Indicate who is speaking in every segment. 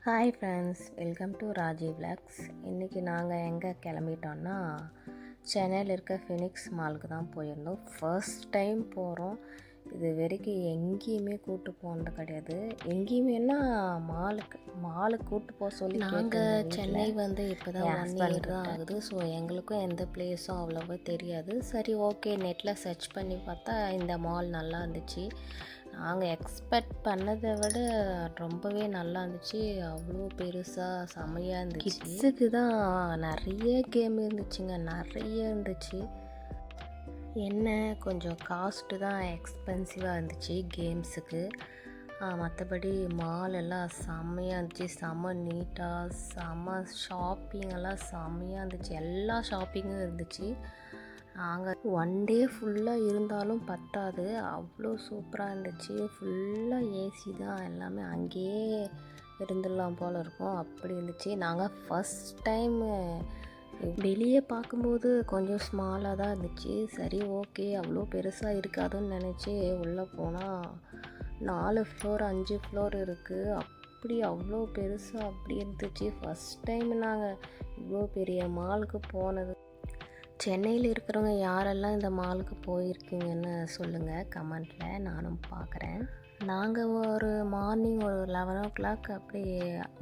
Speaker 1: Hi friends, welcome to Raji vlogs. இன்றைக்கி நாங்கள் எங்கே கிளம்பிட்டோன்னா சென்னையில் இருக்க ஃபினிக்ஸ் மாலுக்கு தான் போயிருந்தோம். ஃபர்ஸ்ட் டைம் போகிறோம். இது வரைக்கும் எங்கேயுமே கூப்பிட்டு போனது கிடையாது. எங்கேயுமேனா மாலுக்கு கூப்பிட்டு போக சொல்லி நாங்கள் சென்னை வந்து இப்போ தான் 1 இயர் தான் ஆகுது. ஸோ எங்களுக்கும் எந்த பிளேஸும் அவ்வளோவா தெரியாது. சரி, ஓகே, நெட்டில் சர்ச் பண்ணி பார்த்தா இந்த மால் நல்லா இருந்துச்சு. நாங்கள் எக்ஸ்பெக்ட் பண்ணதை விட ரொம்பவே நல்லா இருந்துச்சு. அவ்வளோ பெருசாக செமையாக இருந்துச்சு. கிட்ஸுக்கு தான் நிறைய கேம் இருந்துச்சுங்க, நிறைய இருந்துச்சு. என்ன கொஞ்சம் காஸ்ட்டு தான் எக்ஸ்பென்சிவாக இருந்துச்சு கேம்ஸுக்கு. மற்றபடி மால் எல்லாம் செம்மையாக இருந்துச்சு. செம்ம நீட்டாக, செம்ம ஷாப்பிங்கெல்லாம் செம்மையாக இருந்துச்சு. எல்லா ஷாப்பிங்கும் இருந்துச்சு. நாங்கள் 1 டே ஃபுல்லாக இருந்தாலும் பத்தாது, அவ்வளோ சூப்பராக இருந்துச்சு. ஃபுல்லாக ஏசி தான், எல்லாமே அங்கேயே இருந்துடலாம் போல் இருக்கும், அப்படி இருந்துச்சு. நாங்கள் ஃபஸ்ட் டைமு வெளியே பார்க்கும்போது கொஞ்சம் ஸ்மாலாக தான் இருந்துச்சு. சரி, ஓகே, அவ்வளோ பெருசாக இருக்காதுன்னு நினச்சி உள்ளே போனால் 4 ஃப்ளோர் 5 ஃப்ளோர் இருக்குது. அப்படி அவ்வளோ பெருசாக அப்படி இருந்துச்சு. ஃபஸ்ட் டைம் நாங்கள் இவ்வளோ பெரிய மாலுக்கு போனது. சென்னையில் இருக்கிறவங்க யாரெல்லாம் இந்த மாலுக்கு போயிருக்கீங்கன்னு சொல்லுங்கள் கமெண்ட்டில், நானும் பார்க்குறேன். நாங்கள் ஒரு மார்னிங் ஒரு 11 o'clock அப்படி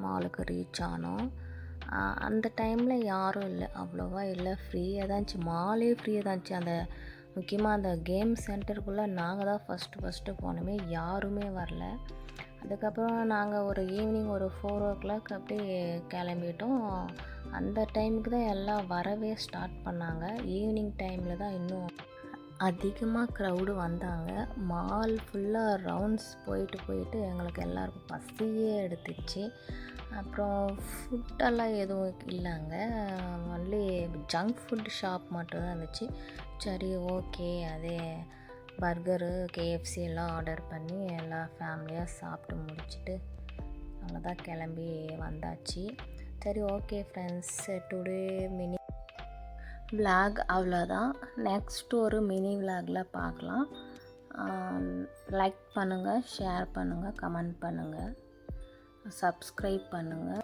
Speaker 1: மாலுக்கு ரீச் ஆனோம். அந்த டைமில் யாரும் இல்லை, அவ்வளோவா இல்லை, ஃப்ரீயாக தான் இருந்துச்சு. மாலே ஃப்ரீயாக தான் இருந்துச்சு. அந்த முக்கியமாக அந்த கேம் சென்டருக்குள்ளே நாங்கள் தான் ஃபஸ்ட்டு போனோமே, யாருமே வரல. அதுக்கப்புறம் நாங்கள் ஒரு ஈவினிங் ஒரு 4 o'clock அப்படி கிளம்பிட்டோம். அந்த டைமுக்கு தான் எல்லாம் வரவே ஸ்டார்ட் பண்ணாங்க. ஈவினிங் டைமில் தான் இன்னும் அதிகமாக க்ரௌடு வந்தாங்க. மால் ஃபுல்லாக ரவுண்ட்ஸ் போயிட்டு எங்களுக்கு எல்லாருக்கும் பசியே எடுத்துச்சு. அப்புறம் ஃபுட்டெல்லாம் எதுவும் இல்லைங்க, ஒன்லி ஜங்க் ஃபுட் ஷாப் மட்டும்தான் இருந்துச்சு. சரி, ஓகே, அதே பர்கரு கேஎஃப்சி எல்லாம் ஆர்டர் பண்ணி எல்லாம் ஃபேமிலியாக சாப்பிட்டு முடிச்சுட்டு அவ்வளோதான் கிளம்பி வந்தாச்சு. சரி, okay friends, today mini vlog அவ்வளோதான். நெக்ஸ்ட் ஒரு மினி விளாகில் பார்க்கலாம். லைக் பண்ணுங்கள், ஷேர் பண்ணுங்கள், கமெண்ட் பண்ணுங்கள், சப்ஸ்கிரைப் பண்ணுங்கள்.